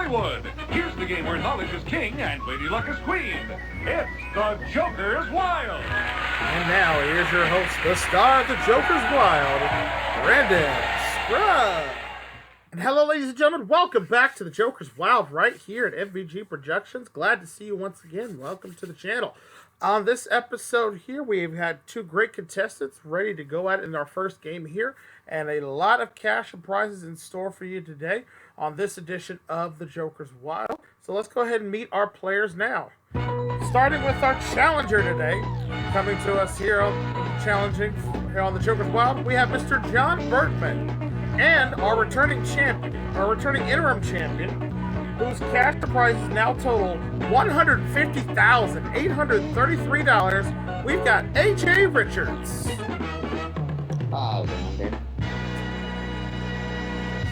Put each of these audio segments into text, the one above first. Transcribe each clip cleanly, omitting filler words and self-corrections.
Hollywood. Here's the game where knowledge is king and Lady Luck is queen. It's the Joker's Wild. And now, here's your host, the star of the Joker's Wild, Brandon Scruggs. And hello, ladies and gentlemen. Welcome back to the Joker's Wild right here at MVG Productions. Glad to see you once again. Welcome to the channel. On this episode here, we've had two great contestants ready to go at it in our first game here, and a lot of cash and prizes in store for you today on this edition of the Joker's Wild. So let's go ahead and meet our players now. Starting with our challenger today, coming to us here challenging here on the Joker's Wild, we have Mr. John Bergman, and our returning interim champion, whose cash prizes now total $150,833. We've got AJ Richards. Oh,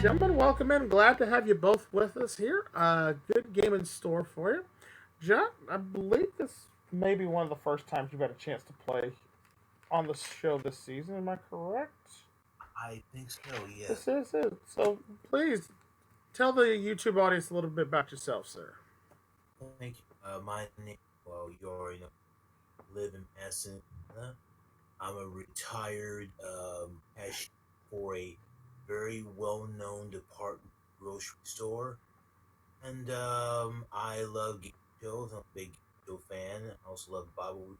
Gentlemen, welcome in. Glad to have you both with us here. Good game in store for you. John, I believe this may be one of the first times you've had a chance to play on the show this season. Am I correct? I think so, yeah. This is it. So please tell the YouTube audience a little bit about yourself, sir. Thank you. My name, well, you already know, live in Pasadena. I'm a retired cashier for a very well-known department grocery store. And I love game shows. I'm a big game show fan. I also love Bible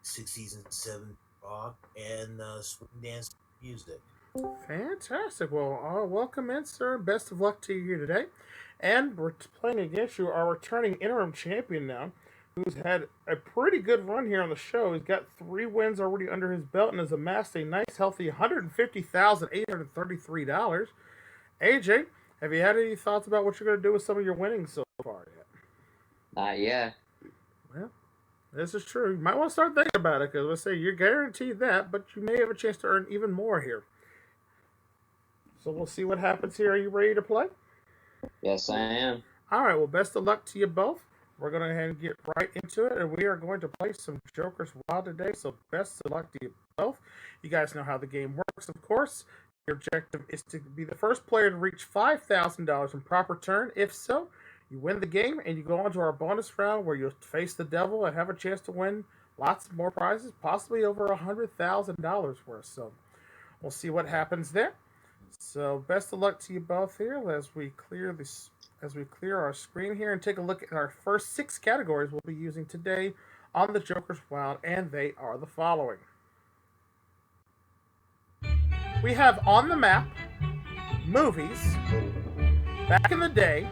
60s and 70s rock and swing dance music. Fantastic. Well, welcome in, sir. Best of luck to you here today. And we're playing against you, our returning interim champion now, who's had a pretty good run here on the show. He's got 3 wins already under his belt and has amassed a nice, healthy $150,833. AJ, have you had any thoughts about what you're going to do with some of your winnings so far yet? not yet. Well, this is true. You might want to start thinking about it, because let's say you're guaranteed that, but you may have a chance to earn even more here. So we'll see what happens here. Are you ready to play? Yes, I am. All right. Well, best of luck to you both. We're going to go ahead and get right into it, and we are going to play some Joker's Wild today. So best of luck to you both. You guys know how the game works, of course. Your objective is to be the first player to reach $5,000 in proper turn. If so, you win the game, and you go on to our bonus round where you'll face the devil and have a chance to win lots more prizes, possibly over $100,000 worth. So we'll see what happens there. So best of luck to you both here as we clear our screen here and take a look at our first 6 categories we'll be using today on the Joker's Wild, and they are the following. We have On the Map, Movies, Back in the Day,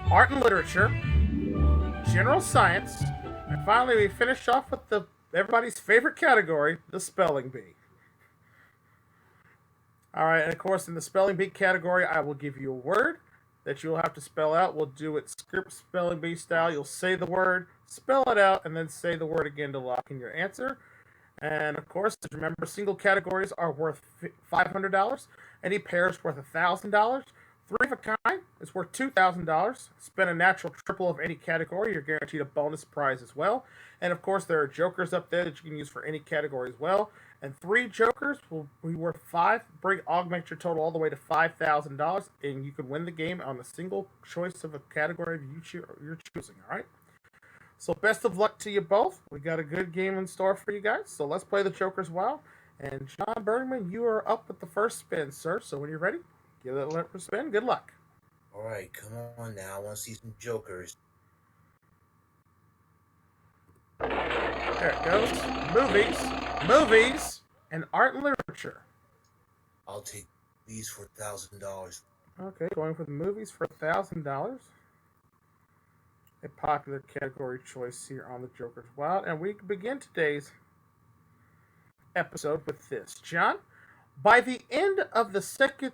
Art and Literature, General Science, and finally we finish off with everybody's favorite category, the Spelling Bee. All right, and of course, in the Spelling Bee category, I will give you a word that you'll have to spell out. We'll do it script Spelling Bee style. You'll say the word, spell it out, and then say the word again to lock in your answer. And of course, remember, single categories are worth $500. Any pairs worth $1,000. 3 of a kind is worth $2,000. Spend a natural triple of any category. You're guaranteed a bonus prize as well. And of course, there are jokers up there that you can use for any category as well. And 3 jokers will be worth 5. Augment your total all the way to $5,000, and you can win the game on a single choice of a category you're choosing. All right. So best of luck to you both. We got a good game in store for you guys. So let's play the Joker's Wild. And John Bergman, you are up with the first spin, sir. So when you're ready, give it a spin. Good luck. All right, come on now. I want to see some jokers. There it goes. Movies, and Art and Literature. I'll take these for $1,000. Okay, going for the movies for $1,000. A popular category choice here on the Joker's Wild. And we begin today's episode with this. John, by the end of the second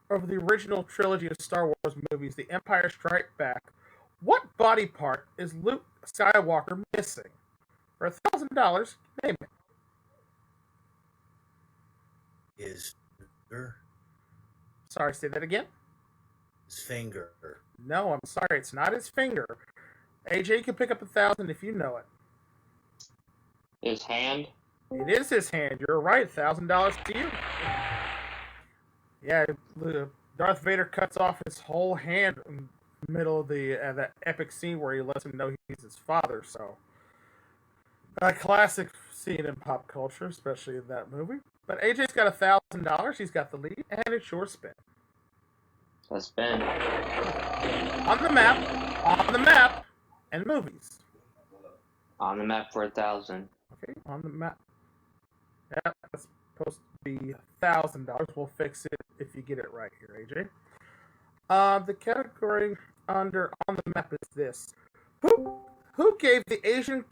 of the original trilogy of Star Wars movies, The Empire Strikes Back, what body part is Luke Skywalker missing? For $1,000, name it. His finger. Sorry, say that again. His finger. No, I'm sorry, it's not his finger. AJ can pick up $1,000 if you know it. His hand? It is his hand. You're right. $1,000 to you. Yeah, Darth Vader cuts off his whole hand in the middle of that epic scene where he lets him know he's his father. So, a classic scene in pop culture, especially in that movie. But AJ's got $1,000. He's got the lead, and it's your spin. A spin. On the map, and movies. On the map for 1,000. Okay, on the map. Yeah, that's supposed to be $1,000. We'll fix it if you get it right here, AJ. The category under on the map is this: Who gave the Asian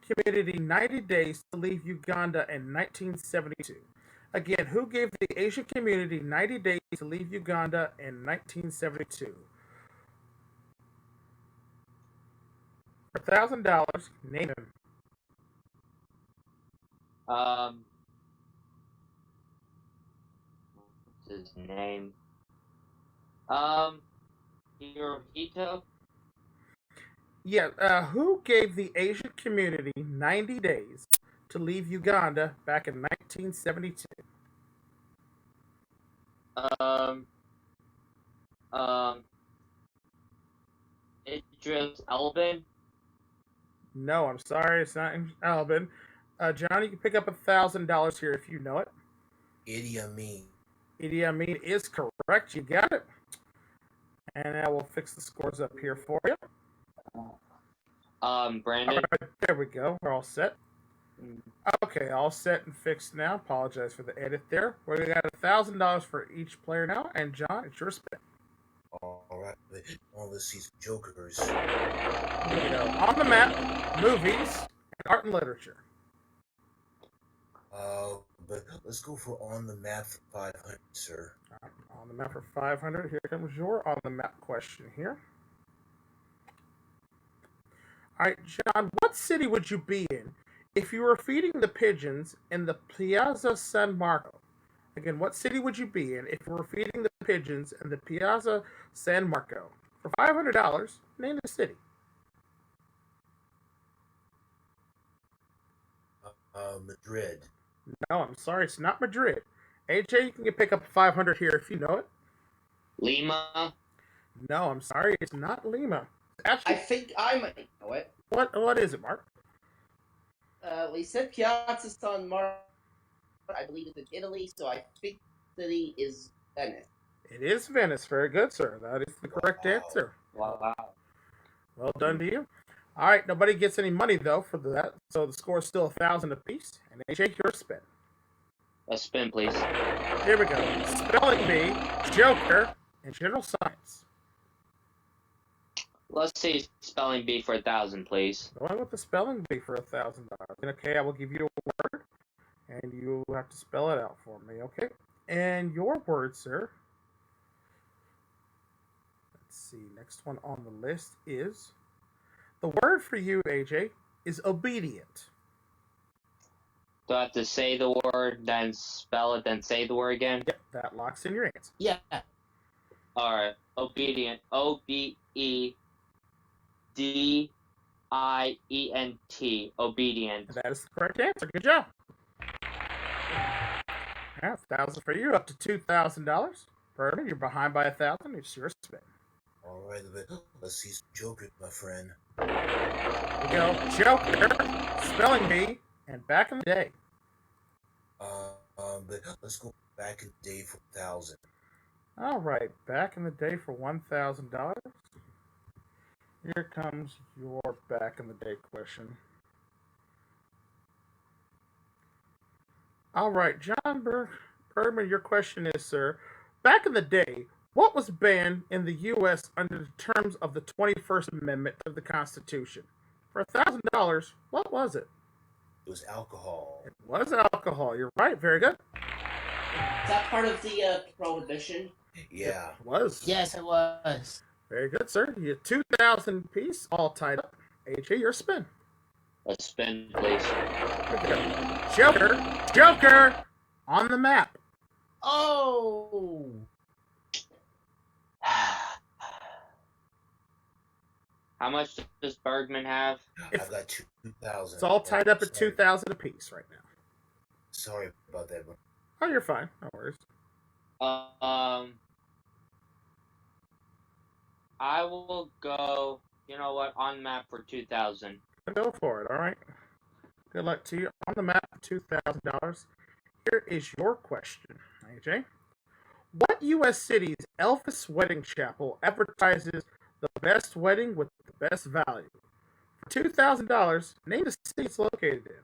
community 90 days to leave Uganda in 1972? Again, who gave the Asian community 90 days to leave Uganda in 1972? For $1,000, name him. What's his name? Hirohito? Yeah, who gave the Asian community 90 days to leave Uganda back in 1972? Idris Elba? No, I'm sorry, it's not in Alban. John, you can pick up $1,000 here if you know it. Idi Amin. Idi Amin is correct. You got it. And I will fix the scores up here for you. Brandon? All right, there we go. We're all set. Okay, all set and fixed now. Apologize for the edit there. We got $1,000 for each player now. And John, it's your spin. Alright, let's see some jokers. Here we go. On the map, movies, and art and literature. But let's go for on the map for 500, sir. On the map for 500. Here comes your on the map question here. All right, John, what city would you be in if you were feeding the pigeons in the Piazza San Marco? Again, what city would you be in if you were feeding the pigeons in the Piazza San Marco? For $500, name the city. Madrid. No, I'm sorry, it's not Madrid. AJ, you can pick up 500 here if you know it. Lima? No, I'm sorry, it's not Lima. I Actually, think I might know it. what is it, Mark? We said Piazza San Marco. I believe it's in Italy, so I think the city is Venice. It is Venice. Very good, sir. That is the correct answer. Wow. Well done to you. All right, nobody gets any money though for that, so the score is still 1,000 apiece. And AJ, your spin. A spin, please. Here we go. Spelling bee, Joker, and general science. Let's see spelling bee for 1,000, please. Going with the spelling bee for $1,000. Okay, I will give you a word, and you have to spell it out for me. Okay. And your word, sir. Let's see. Next one on the list is the word for you, AJ, is obedient. Do I have to say the word, then spell it, then say the word again? Yep, that locks in your answer. Yeah. Alright. Obedient. OBEDIENT. Obedient. That is the correct answer. Good job. Yeah, 1,000 for you, up to $2,000. Berman, you're behind by 1,000. It's your spin. Alright, let's see some jokers, my friend. Here we go. Joker, spelling bee, and back in the day. But let's go back in the day for 1,000. All right, back in the day for $1,000. Here comes your back in the day question. All right, John Berman, your question is, sir, back in the day, what was banned in the U.S. under the terms of the 21st Amendment of the Constitution? For $1,000, what was it? It was alcohol. It was alcohol. You're right. Very good. Is that part of the prohibition? Yeah. It was. Yes, it was. Very good, sir. You have 2,000 piece, all tied up. AJ, your spin. A spin, please. Joker, on the map. Oh! How much does Bergman have? I've got 2,000. It's all tied up at 2,000 apiece right now. Sorry about that. Oh, you're fine. No worries. I will go. You know what? On map for 2,000. Go for it. All right. Good luck to you. On the map for $2,000. Here is your question, AJ. What U.S. city's Elvis Wedding Chapel advertises the best wedding with the best value? For $2,000, name the city it's located in.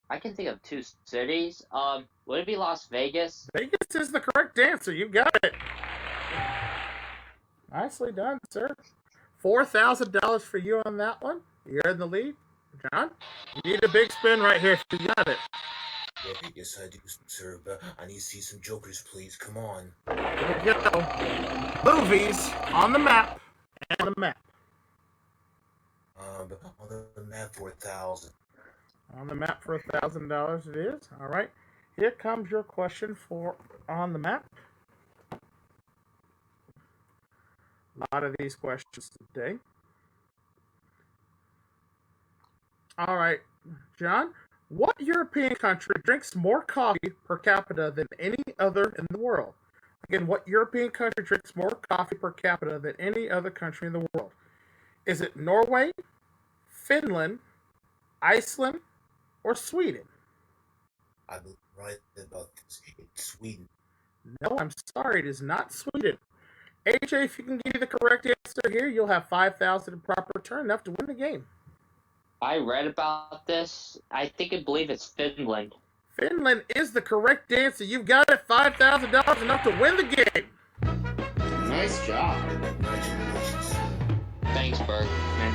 I can think of 2 cities. Would it be Las Vegas? Vegas is the correct answer. You got it. Nicely done, sir. $4,000 for you on that one. You're in the lead. John, you need a big spin right here. You got it. Yeah, yes, I do, sir. But I need to see some jokers, please. Come on. Here we go. Movies on the map. And on the map. But on the map for 1,000. On the map for $1,000 it is. All right. Here comes your question for on the map. A lot of these questions today. All right, John. What European country drinks more coffee per capita than any other in the world? Again, what European country drinks more coffee per capita than any other country in the world? Is it Norway, Finland, Iceland, or Sweden? I'm right about this. It's Sweden. No, I'm sorry, it is not Sweden. AJ, if you can give me the correct answer here, you'll have 5,000 in proper return, enough to win the game. I read about this. I believe it's Finland. Finland is the correct answer. You've got it, $5,000, enough to win the game. Nice job. Congratulations. Thanks, Bergman.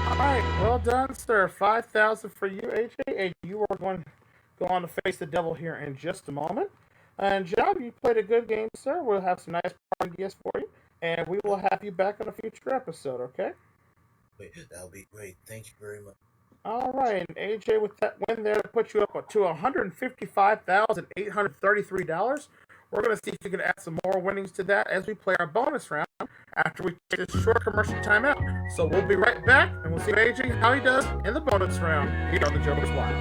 All right, well done, sir. 5,000 for you, AJ, and you are going to go on to face the devil here in just a moment. And John, you played a good game, sir. We'll have some nice party gifts for you, and we will have you back on a future episode, okay? Wait, that'll be great. Thank you very much. All right, and AJ, with that win there to put you up to $155,833. We're going to see if we can add some more winnings to that as we play our bonus round after we take this short commercial timeout. So we'll be right back, and we'll see AJ how he does in the bonus round here on the Joker's Wild.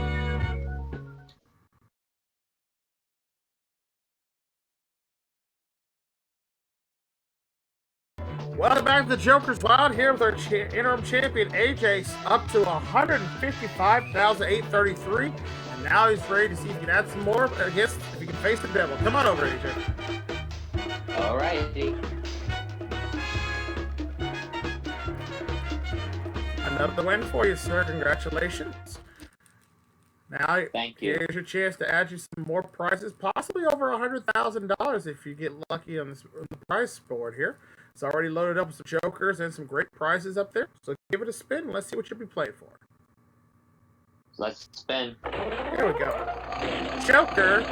Welcome back to the Joker's Wild here with our interim champion AJ up to $155,833, and now he's ready to see if he can add some more. I guess if he can face the devil. Come on over, AJ. Alrighty. Another win for you, sir. Congratulations. Now, Thank you. here's your chance to add you some more prizes, possibly over $100,000 if you get lucky on the prize board here. It's already loaded up with some jokers and some great prizes up there. So give it a spin and let's see what you'll be playing for. Let's spin. Here we go. Joker,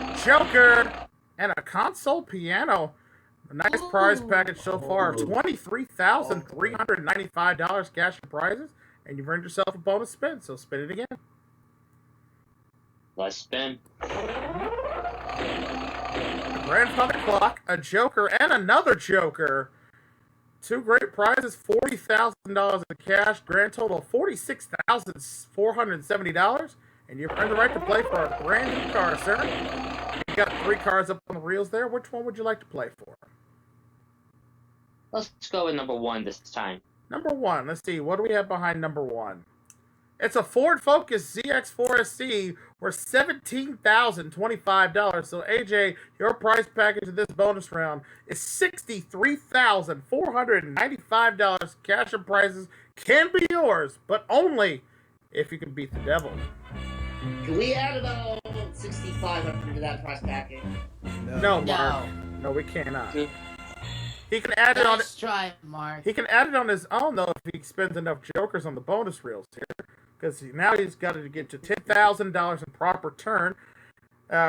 and a console piano. A nice prize package so far of $23,395 cash and prizes, and you've earned yourself a bonus spin. So spin it again. Let's spin. A grandfather clock, a joker, and another joker. 2 great prizes, $40,000 in cash, grand total of $46,470, and you've earned the right to play for a brand new car, sir. You got 3 cars up on the reels there. Which one would you like to play for? Let's go with number 1 this time. Number 1. Let's see. What do we have behind number 1? It's a Ford Focus ZX4SC worth $17,025. So, AJ, your prize package of this bonus round is $63,495. Cash and prizes can be yours, but only if you can beat the devil. Can we add about 6,500 to that price package? No, Mark. No, we cannot. He can add it on. Let's try, Mark. He can add it on his own though if he spends enough jokers on the bonus reels here, because now he's got to get to $10,000 in proper turn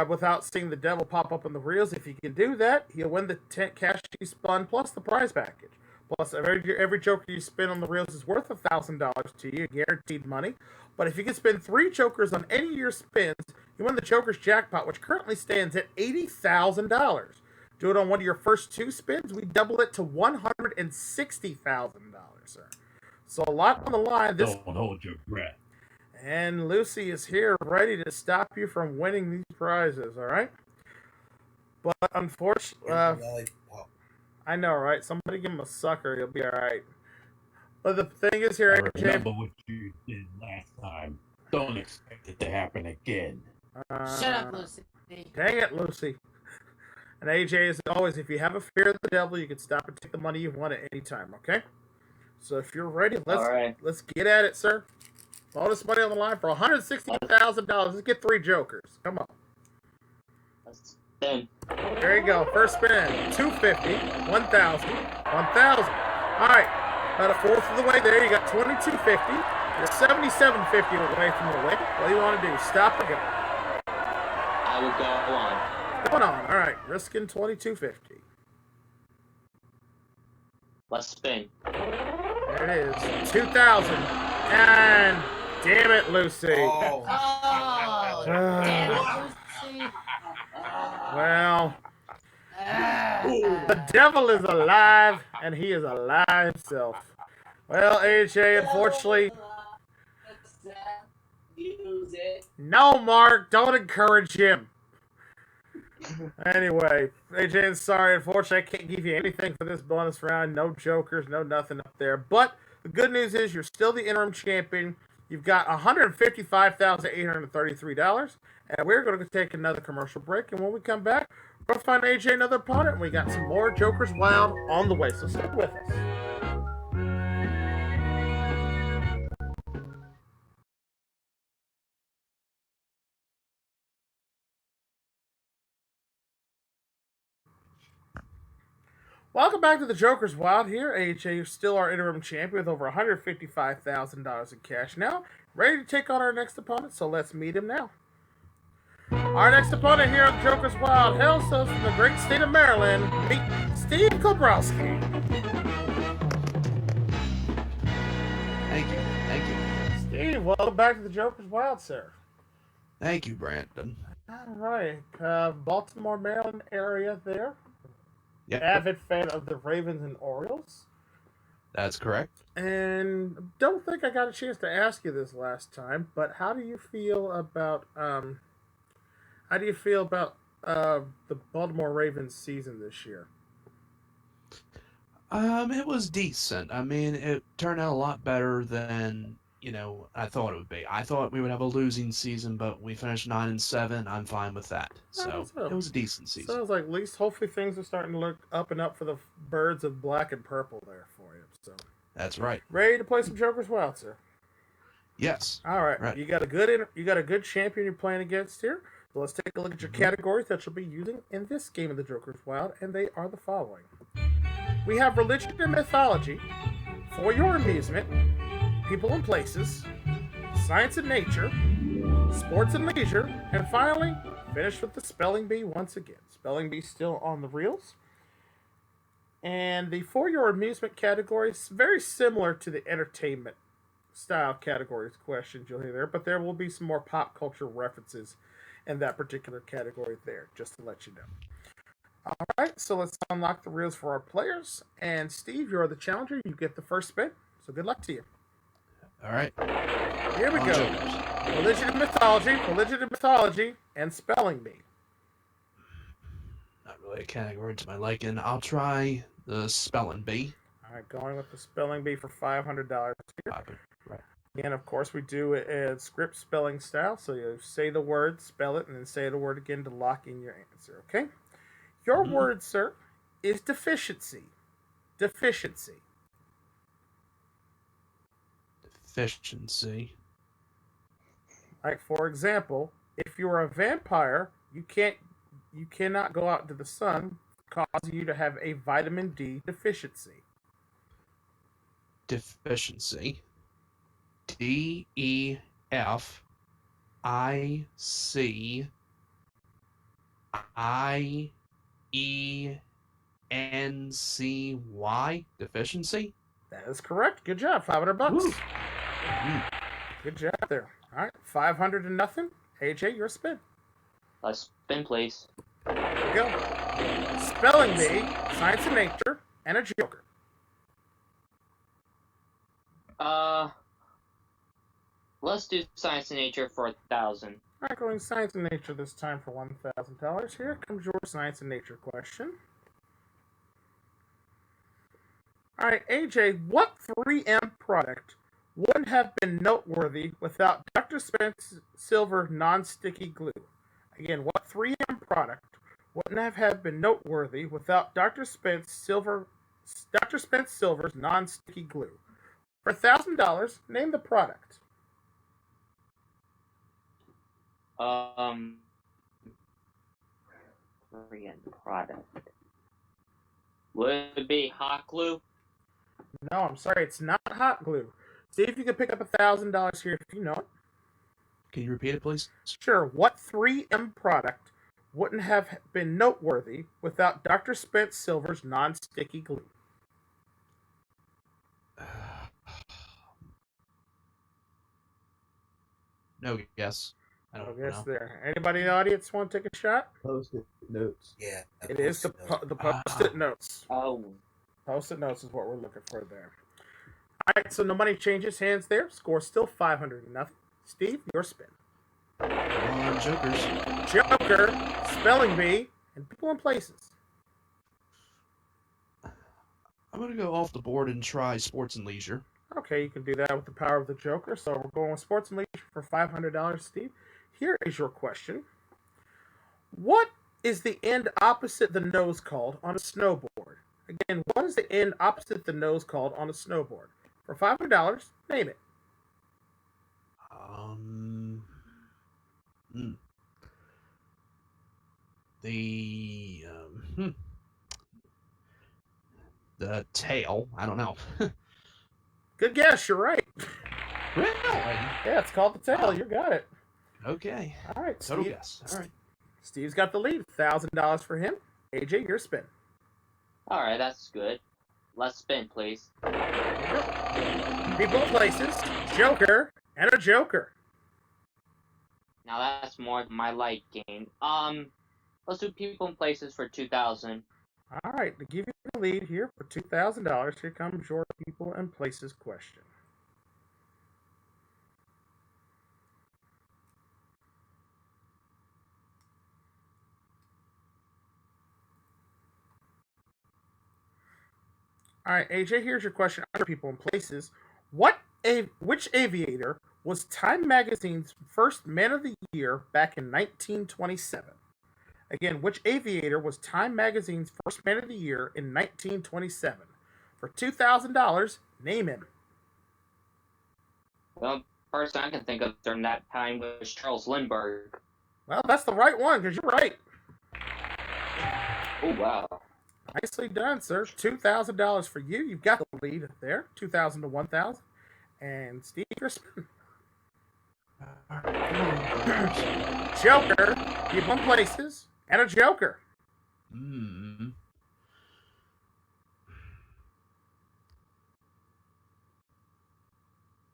without seeing the devil pop up on the reels. If he can do that, he'll win the cash he spun plus the prize package. Plus, every joker you spin on the reels is worth $1,000 to you, guaranteed money. But if you can spin 3 jokers on any of your spins, you win the Joker's jackpot, which currently stands at $80,000. Do it on one of your first 2 spins, we double it to $160,000, sir. So a lot on the line. Don't hold your breath. And Lucy is here ready to stop you from winning these prizes, all right? But unfortunately, I know, right? Somebody give him a sucker, he'll be all right. But the thing is here, I AJ. remember what you did last time. Don't expect it to happen again. Shut up, Lucy. Dang it, Lucy. And AJ, as always, if you have a fear of the devil, you can stop and take the money you want at any time. Okay. So if you're ready, let's get at it, sir. Bonus money on the line for $160,000. Let's get 3 jokers. Come on. Let's spin. There you go. First spin. 250, 1,000, 1,000. All right. About a fourth of the way there. You got 2,250. You're 7,750 away from the win. What do you want to do? Stop or go? I will go on. Going on. All right. Risking 2,250. Let's spin. There it is. 2,000. And damn it, Lucy. Oh. Oh, damn it, Lucy. Well, the devil is alive, and he is alive himself. Well, AJ, unfortunately, Use it. no, Mark, don't encourage him. Anyway, AJ, I'm sorry. Unfortunately, I can't give you anything for this bonus round. No jokers, no nothing up there. But the good news is you're still the interim champion. You've got $155,833. And we're going to take another commercial break. And when we come back, we're going to find AJ another opponent. And we got some more Jokers Wild on the way. So stick with us. Welcome back to the Joker's Wild here. AHA, you're still our interim champion with over $155,000 in cash now. Ready to take on our next opponent, so let's meet him now. Our next opponent here at the Joker's Wild hails us from the great state of Maryland. Meet Steve Kobrowski. Thank you. Steve, welcome back to the Joker's Wild, sir. Thank you, Brandon. All right. Baltimore, Maryland area there. Yep, Avid fan of the Ravens and Orioles. that's correct. And don't think I got a chance to ask you this last time, but how do you feel about the Baltimore Ravens season this year? It was decent. I mean, it turned out a lot better than, I thought it would be. I thought we would have a losing season, but we finished 9-7. I'm fine with that. So it was a decent season. Sounds like at least hopefully things are starting to look up and up for the birds of black and purple there for you. So That's right. ready to play some Joker's Wild, sir? Yes. All right. Right. You got a good champion you're playing against here. So let's take a look at your categories that you'll be using in this game of the Joker's Wild, and they are the following. We have religion and mythology, for your amusement, people and places, science and nature, sports and leisure, and finally, finish with the spelling bee once again. Spelling bee still on the reels. And the for your amusement category is very similar to the entertainment style categories questions you'll hear there, but there will be some more pop culture references in that particular category there, just to let you know. All right, so let's unlock the reels for our players. And Steve, you're the challenger. You get the first spin. So good luck to you. All right. Here we On go. Jokers. Religion and mythology, and spelling bee. Not really a category to my liking. I'll try the spelling bee. All right, going with the spelling bee for $500 here. Right. And of course, we do it in script spelling style. So you say the word, spell it, and then say the word again to lock in your answer. Okay. Your word, sir, is deficiency. Deficiency. Deficiency. Like for example, if you're a vampire, you cannot go out into the sun, causing you to have a vitamin D deficiency. Deficiency. DEFICIENCY. Deficiency? That is correct. Good job. $500. Woo. Good job there. All right, 500 to nothing. AJ, your spin. Let's spin, please. Here we go. Spelling bee, science and nature, and a joker. Let's do science and nature for 1,000. All right, going science and nature this time for $1,000. Here comes your science and nature question. All right, AJ, what 3M product wouldn't have been noteworthy without Dr. Spence Silver non-sticky glue? Again, what 3M product wouldn't have been noteworthy without Dr. Spence Silver's non-sticky glue? For $1,000, name the product. Korean product. Would it be hot glue? No, I'm sorry, it's not hot glue. See if you can pick up $1,000 here if you know it. Can you repeat it, please? Sure. What 3M product wouldn't have been noteworthy without Dr. Spence Silver's non-sticky glue? No guess. I I don't guess know. there. Anybody in the audience want to take a shot? Post-it notes. Yeah. It is the post-it notes. Oh. Post-it notes is what we're looking for there. All right, so no money changes hands there. Score still 500-0. Steve, your spin. Come on, Jokers. Joker, spelling bee, and people and places. I'm going to go off the board and try sports and leisure. Okay, you can do that with the power of the Joker. So we're going with sports and leisure for $500, Steve. Here is your question. What is the end opposite the nose called on a snowboard? Again, what is the end opposite the nose called on a snowboard? For $500, name it. The the tail. I don't know. Good guess, you're right. Really? Yeah, it's called the tail. You got it. Okay. All right, Total Steve. guess. All right. Steve's got the lead. $1,000 for him. AJ, your spin. Alright, that's good. Let's spin, please. People, places, Joker, and a Joker. Now that's more my light game. Let's do people and places for 2,000. All right, to give you the lead here for $2,000, here comes your people and places question. All right, AJ, here's your question on people and places. Which aviator was Time Magazine's first Man of the Year back in 1927? Again, which aviator was Time Magazine's first Man of the Year in 1927? For $2,000, name him. Well, first I can think of during that time was Charles Lindbergh. Well, that's the right one, because you're right. Oh, wow. Nicely done, sir. $2,000 for you. You've got the lead there. 2,000 to 1,000. And Steve, your spin. Joker. People and places. And a Joker.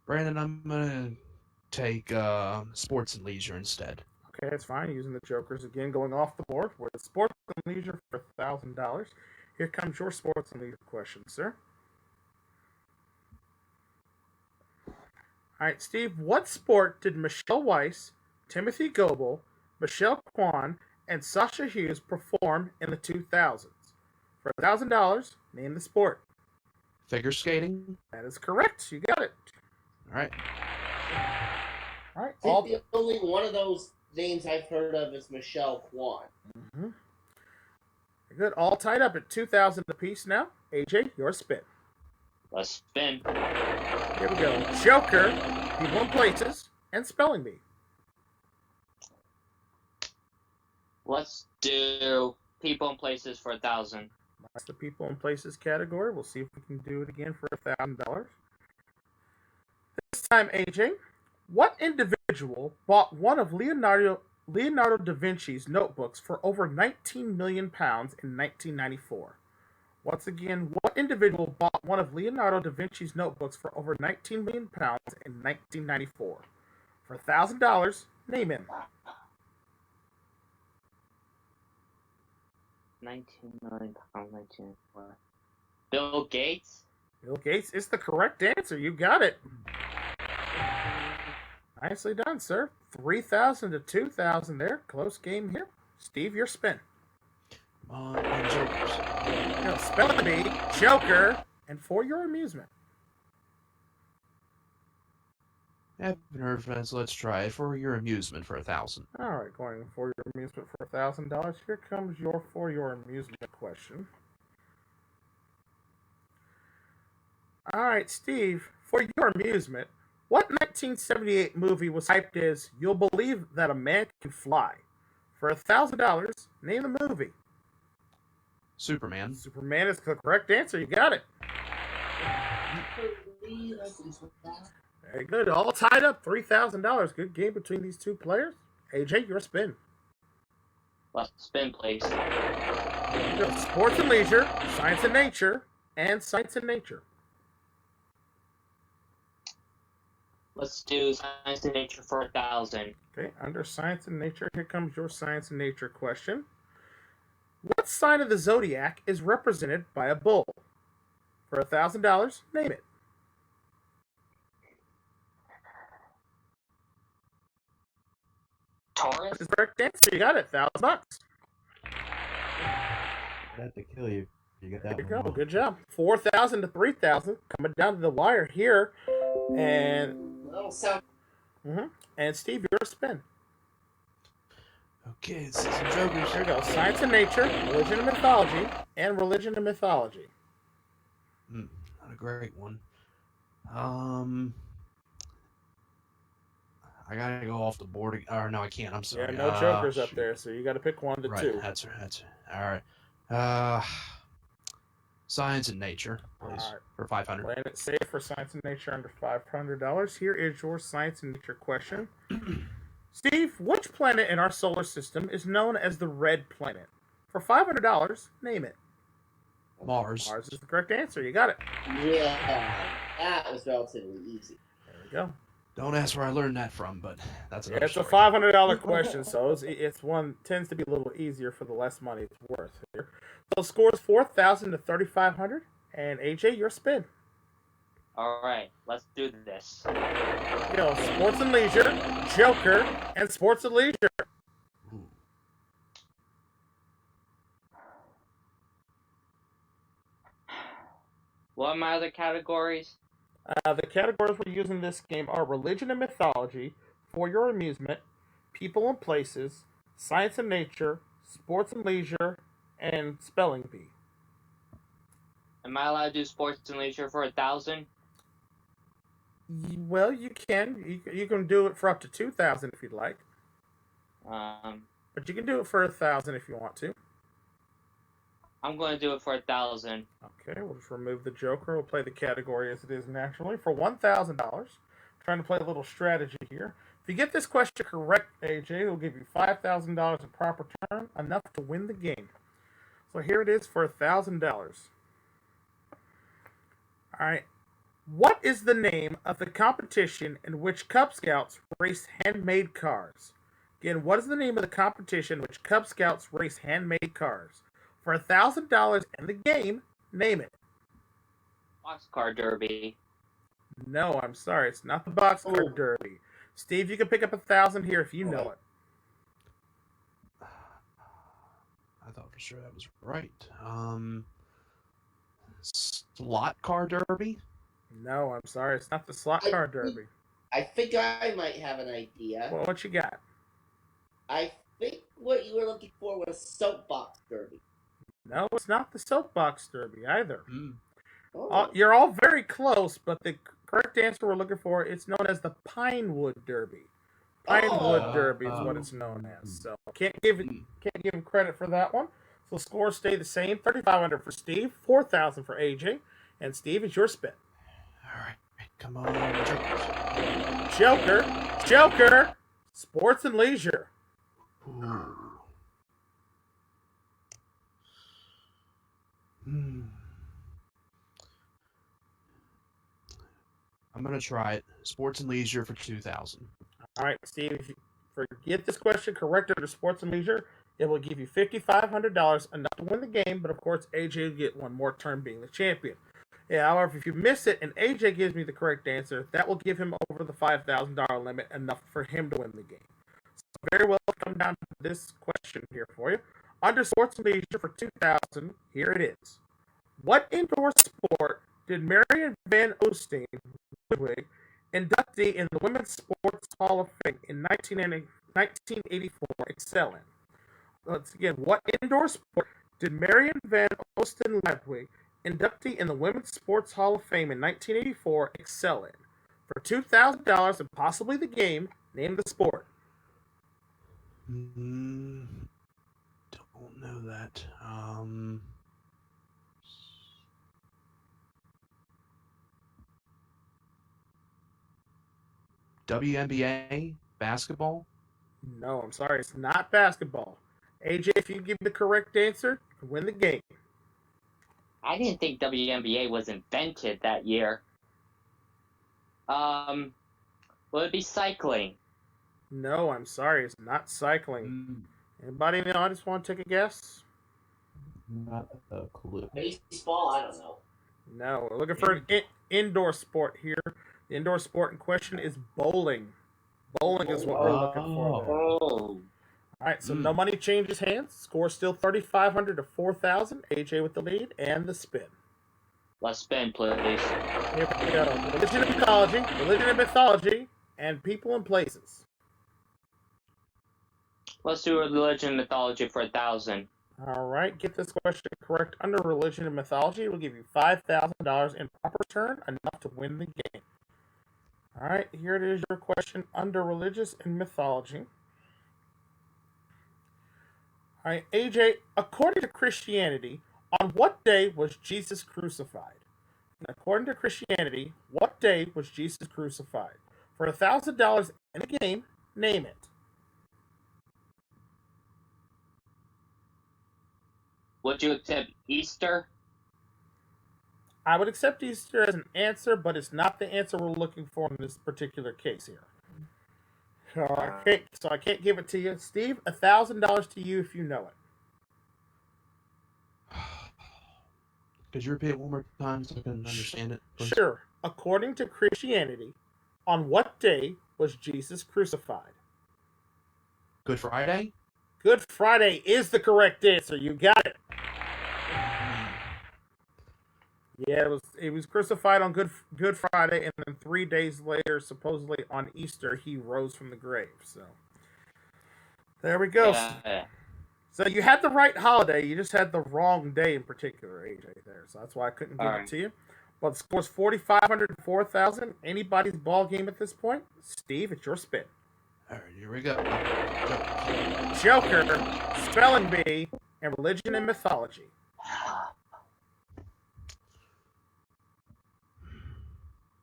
Brandon, I'm gonna take sports and leisure instead. Okay, that's fine. Using the Jokers again, going off the board with sports and leisure for $1,000. Here comes your sports and leisure question, sir. All right, Steve. What sport did Michelle Weiss, Timothy Goebel, Michelle Kwan, and Sasha Hughes perform in the 2000s? For $1,000, name the sport. Figure skating. That is correct. You got it. All right. All right. I think the only one of those names I've heard of is Michelle Kwan. Mm-hmm. Good. All tied up at 2,000 apiece now. AJ, your spin. Let's spin. Here we go. Joker, people and places, and spelling bee. Let's do people and places for 1,000. That's the people and places category. We'll see if we can do it again for $1,000. This time, AJ, what individual bought one of Leonardo da Vinci's notebooks for over 19 million pounds in 1994? Once again, what individual bought one of Leonardo da Vinci's notebooks for over 19 million pounds in 1994? For $1,000, name him. 19 million pounds, 19. Bill Gates? Bill Gates is the correct answer. You got it. Nicely done, sir. 3,000 to 2,000 there. Close game here. Steve, your spin. On Jokers. Spelling bee, Joker, and for your amusement. Haven't heard from it, so let's try it for your amusement for 1,000. All right, going for your amusement for $1,000. Here comes your for your amusement question. All right, Steve, for your amusement, what 1978 movie was hyped as "You'll Believe That a Man Can Fly"? For $1,000, name the movie. Superman. Superman is the correct answer. You got it. Very good. All tied up. $3,000. Good game between these two players. AJ, your spin. Let's spin, please. Sports and leisure, science and nature, and science and nature. Let's do science and nature for 1,000. Okay, under science and nature, here comes your science and nature question. What sign of the zodiac is represented by a bull? For $1,000, name it. Taurus? That's the correct answer. You got it. $1,000. I'd have to kill you. You get that There you one go. wrong. Good job. 4,000 to 3,000. Coming down to the wire here. And Well, sound and Steve, your spin. Okay, let's see some jokers. Here we go. Science and nature, religion and mythology, and religion and mythology. Not a great one. I gotta go off the board. Or no, I can't. I'm Yeah, sorry. no jokers up shoot. there, so you got to pick one of the Right, two. that's all right. Science and nature, please, All right. for 500. Playing it safe for science and nature under $500. Here is your science and nature question. Steve, which planet in our solar system is known as the red planet? For $500, name it. Mars. Mars is the correct answer. You got it. yeah, that was relatively easy. There we go. Don't ask where I learned that from, but that's Yeah, another it's a story. $500 question, so it's one tends to be a little easier for the less money it's worth here. So the score is 4,000 to 3,500, and AJ, your spin. Alright, let's do this. You know, sports and leisure, Joker, and sports and leisure. Ooh. What are my other categories? The categories we're using in this game are religion and mythology, for your amusement, people and places, science and nature, sports and leisure, and spelling bee. Am I allowed to do sports and leisure for 1,000? Well, you can. You can do it for up to 2,000 if you'd like, but you can do it for 1,000 if you want to. I'm going to do it for 1,000. Okay, we'll just remove the Joker. We'll play the category as it is naturally for $1,000. Trying to play a little strategy here. If you get this question correct, AJ, we'll give you $5,000 in proper turn, enough to win the game. So here it is for $1,000. All right. What is the name of the competition in which Cub Scouts race handmade cars? Again, what is the name of the competition in which Cub Scouts race handmade cars? For $1,000 in the game, name it. Boxcar Derby. No, I'm sorry. It's not the Boxcar Derby. Steve, you can pick up 1,000 here if you know it. I thought for sure that was right. Slot car derby? No, I'm sorry. It's not the Slot Car Derby. I think I might have an idea. Well, what you got? I think what you were looking for was soapbox derby. No, it's not the Soapbox Derby either. Oh. You're all very close, but the correct answer we're looking for is known as the Pinewood Derby. Pinewood Derby is what it's known as. So can't give him credit for that one. So scores stay the same: 3,500 for Steve, 4,000 for AJ, and Steve, it's your spin. All right, come on, Joker, Joker, sports and leisure. Ooh. I'm gonna try it. Sports and leisure for 2,000. All right, Steve, if you get this question correct under sports and leisure, it will give you $5,500, enough to win the game, but of course, AJ will get one more turn being the champion. Yeah, however, if you miss it and AJ gives me the correct answer, that will give him over the $5,000 limit, enough for him to win the game. So very well, come down to this question here for you. Under sports and leisure for 2,000, here it is. What indoor sport did Marion Van Oosting Ludwig inductee in the Women's Sports Hall of Fame in 1984 excel in? Once again, what indoor sport did Marion Van Oosting Ludwig, inductee in the Women's Sports Hall of Fame in 1984, excel in? For $2,000 and possibly the game, name the sport. Don't know that. WNBA basketball. No, I'm sorry, it's not basketball. AJ, if you give the correct answer, you can win the game. I didn't think WNBA was invented that year. Will it be cycling? No, I'm sorry, it's not cycling. Anybody in the audience want to take a guess? Not a clue. Baseball? I don't know. No, we're looking for an indoor sport here. The indoor sport in question is bowling. Bowling is what we're looking for there. Oh. All right, so no money changes hands. Score still 3,500 to 4,000. AJ with the lead and the spin. Let's spin, please. Here we go. Religion and mythology, and people and places. Let's do religion and mythology for 1,000. All right, get this question correct under religion and mythology. We'll give you $5,000 in proper turn, enough to win the game. All right, here it is, your question under religious and mythology. All right, AJ, according to Christianity, on what day was Jesus crucified? According to Christianity, what day was Jesus crucified? For $1,000 in a game, name it. Would you accept Easter? I would accept Easter as an answer, but it's not the answer we're looking for in this particular case here. So I can't give it to you. Steve, $1,000 to you if you know it. Could you repeat it one more time so I can understand it, please? Sure. According to Christianity, on what day was Jesus crucified? Good Friday? Good Friday is the correct answer. You got it. Yeah, it was crucified on Good Friday, and then 3 days later, supposedly on Easter, he rose from the grave. So there we go. Yeah. So you had the right holiday, you just had the wrong day in particular, AJ. There, so that's why I couldn't give it to you. But the score's 4,500 to 4,000. Anybody's ball game at this point. Steve, it's your spin. All right, here we go. Joker, spelling bee, and religion and mythology.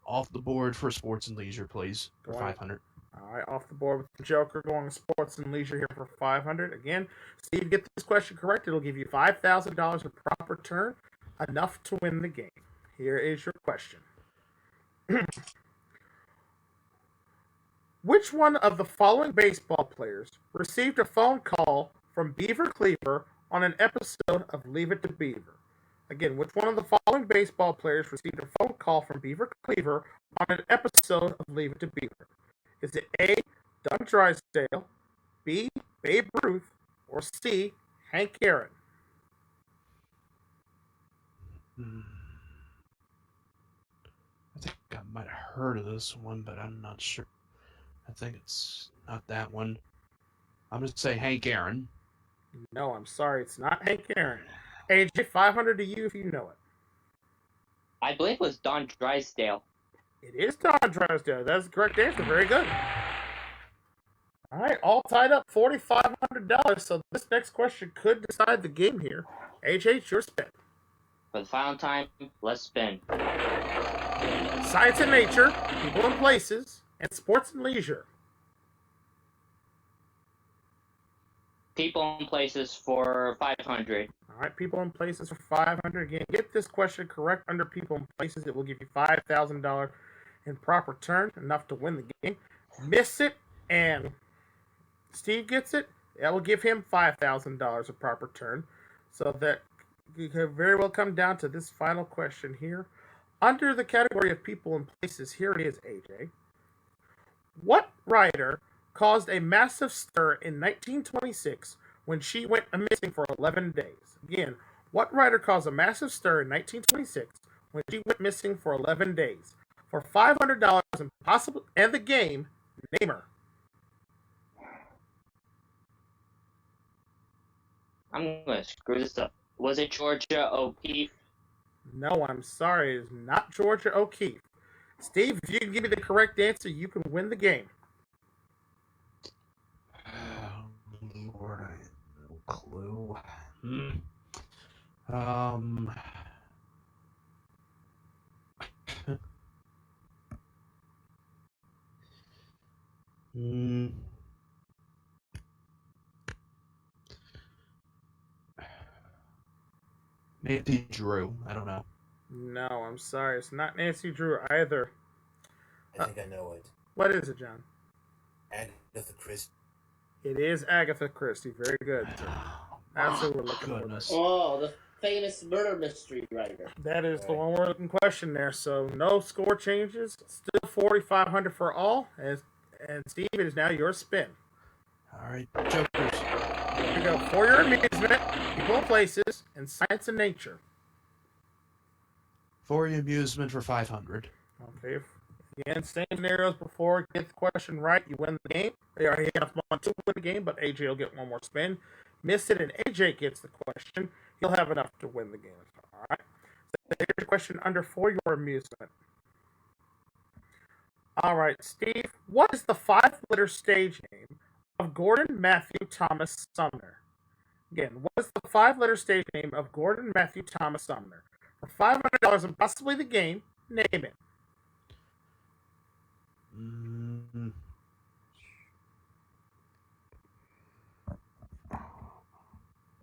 Off the board for sports and leisure, please, for Go ahead. 500. All right, off the board with the Joker, going to sports and leisure here for 500. Again, Steve, get this question correct. It'll give you $5,000 in proper turn, enough to win the game. Here is your question. Which one of the following baseball players received a phone call from Beaver Cleaver on an episode of Leave It to Beaver? Again, which one of the following baseball players received a phone call from Beaver Cleaver on an episode of Leave It to Beaver? Is it A, Don Drysdale, B, Babe Ruth, or C, Hank Aaron? I think I might have heard of this one, but I'm not sure. I think it's not that one. I'm going to say Hank Aaron. No, I'm sorry, it's not Hank Aaron. AJ, 500 to you if you know it. I believe it was Don Drysdale. It is Don Drysdale. That's the correct answer. Very good. All right, all tied up, $4,500. So this next question could decide the game here. AJ, it's your spin. For the final time, let's spin. Science and nature, people and places, and sports and leisure. People and places for 500. All right, people and places for 500. Again, get this question correct under people and places. It will give you $5,000 in proper turn, enough to win the game. Miss it, and Steve gets it. That will give him $5,000 of proper turn. So that could very well come down to this final question here. Under the category of people and places, here it is, AJ. What writer caused a massive stir in 1926 when she went missing for 11 days? Again, what writer caused a massive stir in 1926 when she went missing for 11 days. For $500 and the game, name her. I'm gonna screw this up. Was it Georgia O'Keeffe? No, I'm sorry, it is not Georgia O'Keeffe. Steve, if you can give me the correct answer, you can win the game. Oh, Lord, I have no clue. Um. Hmm. Maybe Drew. I don't know. No, I'm sorry, it's not Nancy Drew either. I think I know it. What is it, John? Agatha Christie. It is Agatha Christie. Very good. That's who we're looking Goodness. for. Oh, the famous murder mystery writer. That is the one we're looking question there. So no score changes. Still 4,500 for all. And Steve, it is now your spin. All right, Jokers. Here we go. For your amusement, people and places, and science and nature. For your amusement for 500. Okay. Again, same scenarios before. Get the question right, you win the game. They already have one to win the game, but AJ will get one more spin. Miss it, and AJ gets the question. He'll have enough to win the game. All right. So here's your question under for your amusement. All right, Steve. What is the 5-letter stage name of Gordon Matthew Thomas Sumner? Again, what is the 5-letter stage name of Gordon Matthew Thomas Sumner? For $500 and possibly the game, name it.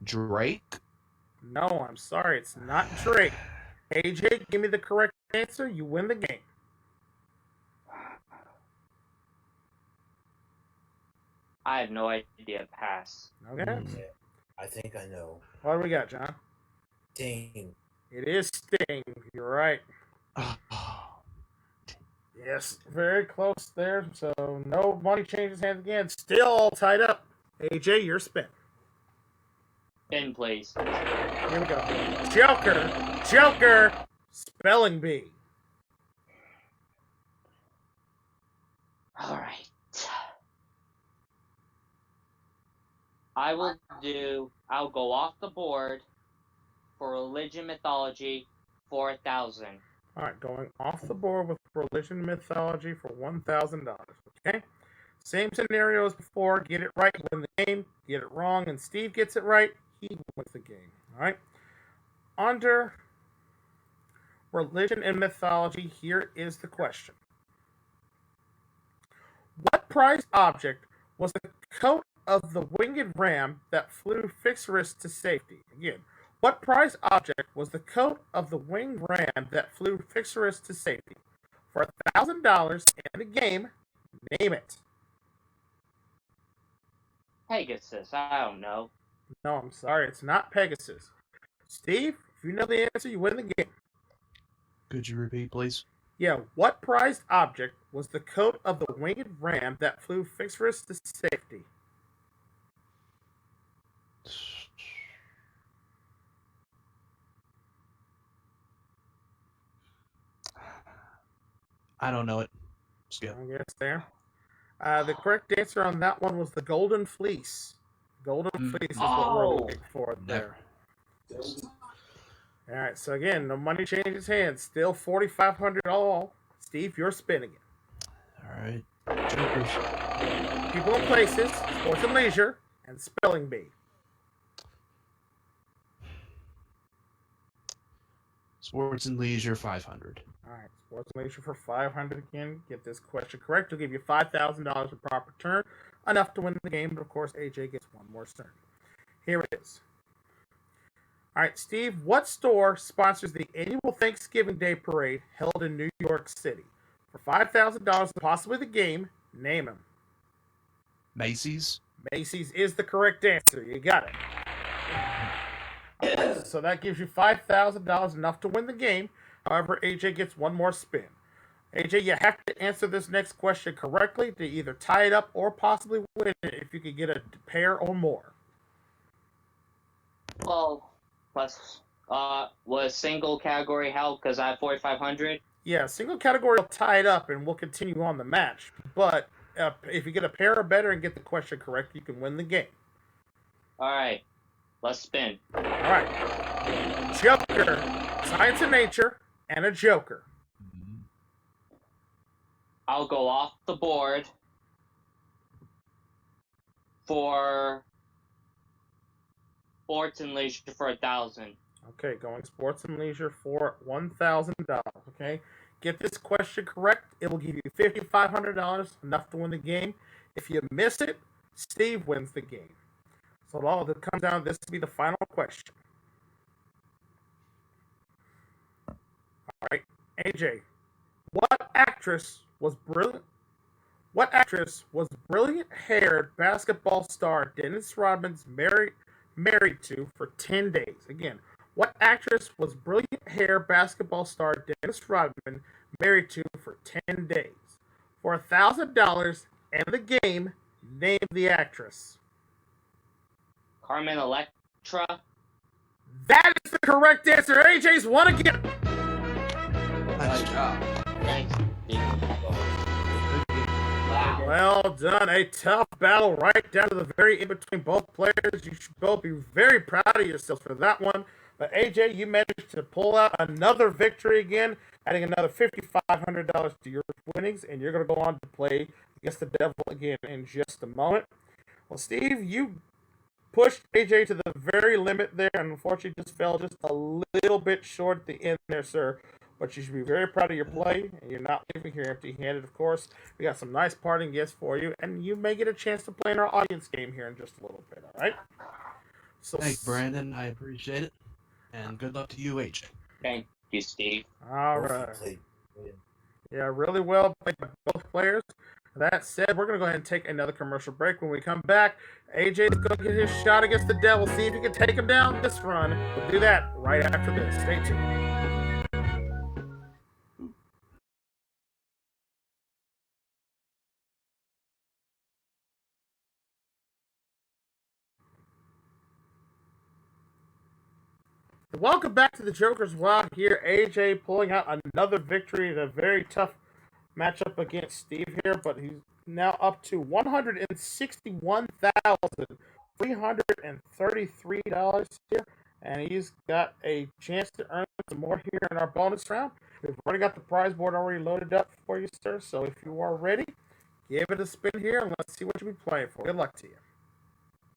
Drake? No, I'm sorry, it's not Drake. AJ, give me the correct answer. You win the game. I have no idea. Pass. Okay. Yeah, I think I know. What do we got, John? Ding. It is Sting. You're right. Yes, very close there. So no money changes hands again. Still all tied up. AJ, your spin. In place. Here we go. Joker. Spelling bee. All right. I'll go off the board for religion mythology, 4,000. All right, going off the board with religion mythology for $1,000. Okay. Same scenario as before. Get it right, win the game. Get it wrong, and Steve gets it right. He wins the game. All right. Under religion and mythology, here is the question. What prized object was the coat of the winged ram that flew Fixerus to safety? Again, what prized object was the coat of the winged ram that flew Fixerus to safety? For $1,000 and the game, name it. Pegasus, I don't know. No, I'm sorry, it's not Pegasus. Steve, if you know the answer, you win the game. Could you repeat, please? Yeah, what prized object was the coat of the winged ram that flew Fixerus to safety? I don't know it. Skip. I guess there. The correct answer on that one was the Golden Fleece. Golden Fleece is what we're looking for there. All right, so again, no money changes hands. Still 4,500 all. Steve, you're spinning it. All right. Jokers. People and places, sports and leisure, and spelling bee. Sports and leisure, 500. All right, sports and leisure for 500 again. Get this question correct. We'll give you $5,000 a proper turn. Enough to win the game, but of course, AJ gets one more turn. Here it is. All right, Steve, what store sponsors the annual Thanksgiving Day Parade held in New York City? For $5,000, possibly the game, name them. Macy's. Macy's is the correct answer. You got it. So that gives you $5,000, enough to win the game. However, AJ gets one more spin. AJ, you have to answer this next question correctly to either tie it up or possibly win it if you could get a pair or more. Well, plus Was single category help because I have 4,500? Yeah, single category will tie it up, and we'll continue on the match. But if you get a pair or better and get the question correct, you can win the game. All right, let's spin. All right. Joker, Science and Nature, and a Joker. I'll go off the board for sports and leisure for 1,000. Okay, going sports and leisure for $1,000. Okay, get this question correct, it will give you $5,500, enough to win the game. If you miss it, Steve wins the game. So all that comes down, this will be the final question. All right, AJ, what actress was brilliant-haired basketball star Dennis Rodman's married to for 10 days? Again, what actress was brilliant-haired basketball star Dennis Rodman married to for 10 days? For $1,000 and the game, name the actress. Carmen Electra. That is the correct answer. AJ's won again. Nice job. Thanks. Wow. Well done. A tough battle right down to the very in between both players. You should both be very proud of yourselves for that one. But AJ, you managed to pull out another victory again, adding another $5,500 to your winnings, and you're going to go on to play against the Devil again in just a moment. Well, Steve, you pushed AJ to the very limit there, and unfortunately just fell just a little bit short at the end there, sir. But you should be very proud of your play, and you're not leaving here empty-handed, of course. We got some nice parting gifts for you, and you may get a chance to play in our audience game here in just a little bit, all right? So, Thanks, Brandon. I appreciate it. And good luck to you, AJ. Thank you, Steve. all right. Yeah, really well played by both players. That said, we're going to go ahead and take another commercial break. When we come back, AJ is going to get his shot against the Devil. See if he can take him down this run. We'll do that right after this. Stay tuned. Welcome back to the Joker's Wild here. AJ pulling out another victory in a very tough matchup against Steve here, but he's now up to $161,333 here, and he's got a chance to earn some more here in our bonus round. We've already got the prize board already loaded up for you, sir, so if you are ready, give it a spin here, and let's see what you'll be playing for. Good luck to you.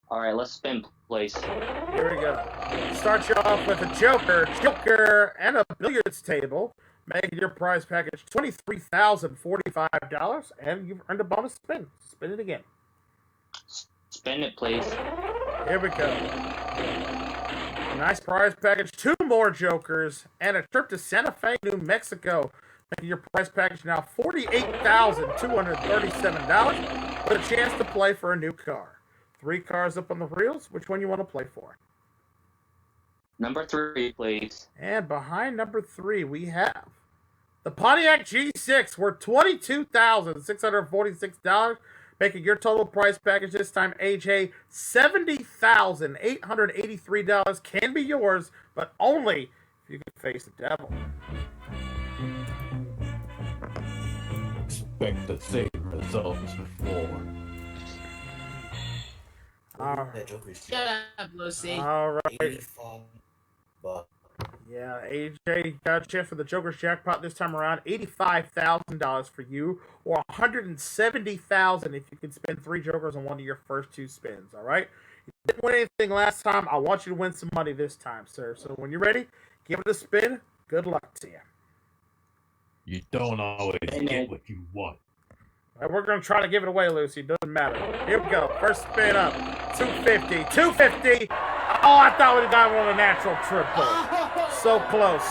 All right, let's spin, please. Here we go. Start you off with a Joker, and a billiards table, making your prize package $23,045, and you've earned a bonus spin. Spin it again. Spin it, please. Here we go. Nice prize package. 2 more Jokers, and a trip to Santa Fe, New Mexico, making your prize package now $48,237, with a chance to play for a new car. 3 cars up on the reels. Which one you want to play for? Number 3, please. And behind number 3, we have the Pontiac G6 worth $22,646, making your total price package this time, AJ, $70,883 can be yours, but only if you can face the Devil. Expect the same results before. Shut up, Lucy. All right. 85 bucks. Yeah, AJ got a chance for the Joker's jackpot this time around. $85,000 for you, or $170,000 if you can spend 3 Jokers on one of your first 2 spins. All right. You didn't win anything last time. I want you to win some money this time, sir. So when you're ready, give it a spin. Good luck to you. You don't always get what you want. All right, we're going to try to give it away, Lucy. Doesn't matter. Here we go. First spin up. 250. 250. Oh, I thought we got one of the natural triple. So close.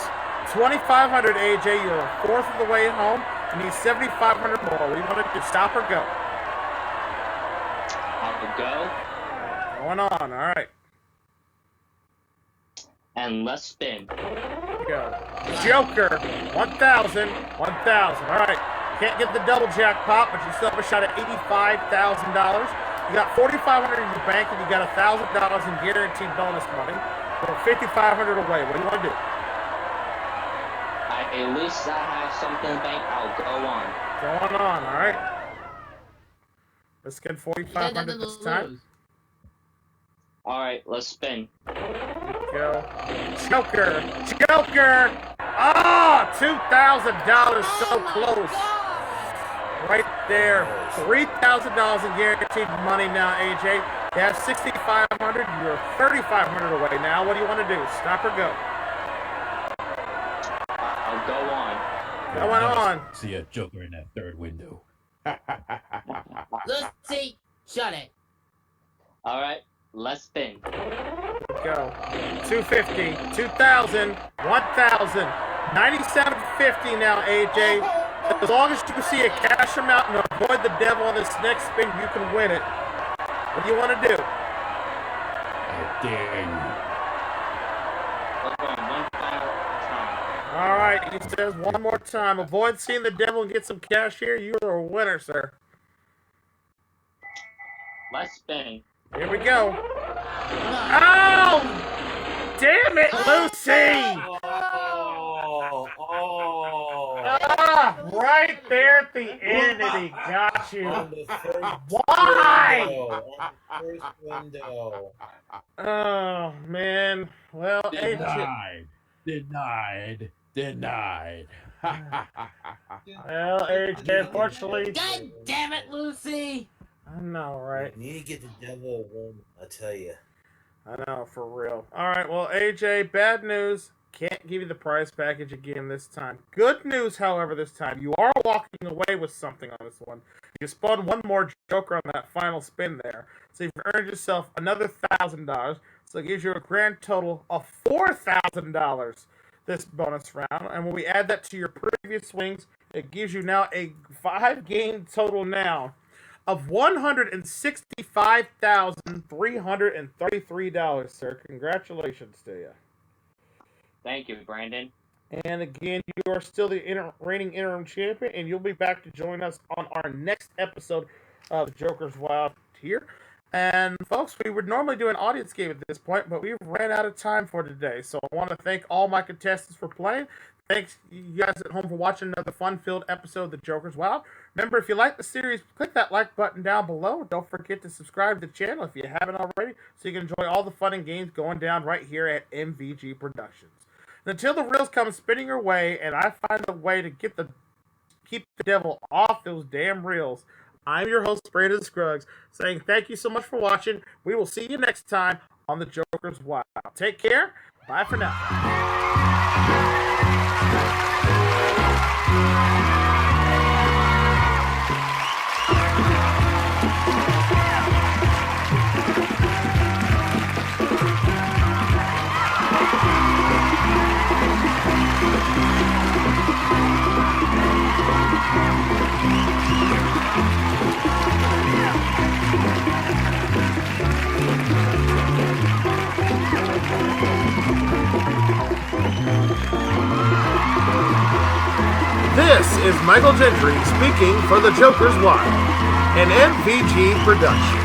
2,500, AJ. You're a fourth of the way home. You need 7,500 more. We want to stop or go. I'll go. Going on. All right. And let's spin. Here we go. Joker. 1,000. 1,000. All right. Can't get the double jackpot, but you still have a shot at $85,000. You got $4,500 in your bank, and you got $1,000 in guaranteed bonus money. We're 5,500 away. What do you want to do? At least I have something in the bank. I'll go on. Going on, all right. Let's get 4,500 this time. All right, let's spin. Go. Joker! Joker! Ah! $2,000, so close. Right there. $3,000 in guaranteed money now, AJ. You have 6,500. You're 3,500 away now. What do you want to do? Stop or go? I'll go on. Going on. See a Joker in that third window. Lucy, shut it. All right, let's spin. Go. 250, 2,000, 1,000, 97.50 now, AJ. As long as you see a cash amount and avoid the devil on this next spin, you can win it. What do you want to do? I dare you. We're going one final time. All right, he says one more time. Avoid seeing the devil and get some cash here. You are a winner, sir. Let's spin. Here we go. Oh! Damn it, Lucy! Ah, right there at the end, and he got you. On the first Why? window, on the first window. Oh, man. Well, AJ. Denied. Well, AJ, unfortunately. God damn it, Lucy! I know, right? You need to get the devil a woman, I tell you. I know, for real. All right, well, AJ, bad news. Can't give you the prize package again this time. Good news, however, this time. You are walking away with something on this one. You spun one more Joker on that final spin there. So you've earned yourself another $1,000. So it gives you a grand total of $4,000 this bonus round. And when we add that to your previous swings, it gives you now a 5-game total now of $165,333, sir. Congratulations to you. Thank you, Brandon. And again, you are still the reigning interim champion, and you'll be back to join us on our next episode of Joker's Wild here. And folks, we would normally do an audience game at this point, but we've ran out of time for today. So I want to thank all my contestants for playing. Thanks you guys at home for watching another fun-filled episode of the Joker's Wild. Remember, if you like the series, click that like button down below. Don't forget to subscribe to the channel if you haven't already, so you can enjoy all the fun and games going down right here at MVG Productions. And until the reels come spinning your way, and I find a way to keep the devil off those damn reels, I'm your host, Brandon Scruggs, saying thank you so much for watching. We will see you next time on the Joker's Wild. Take care. Bye for now. This is Michael Gentry speaking for the Joker's Wild, an MVG production.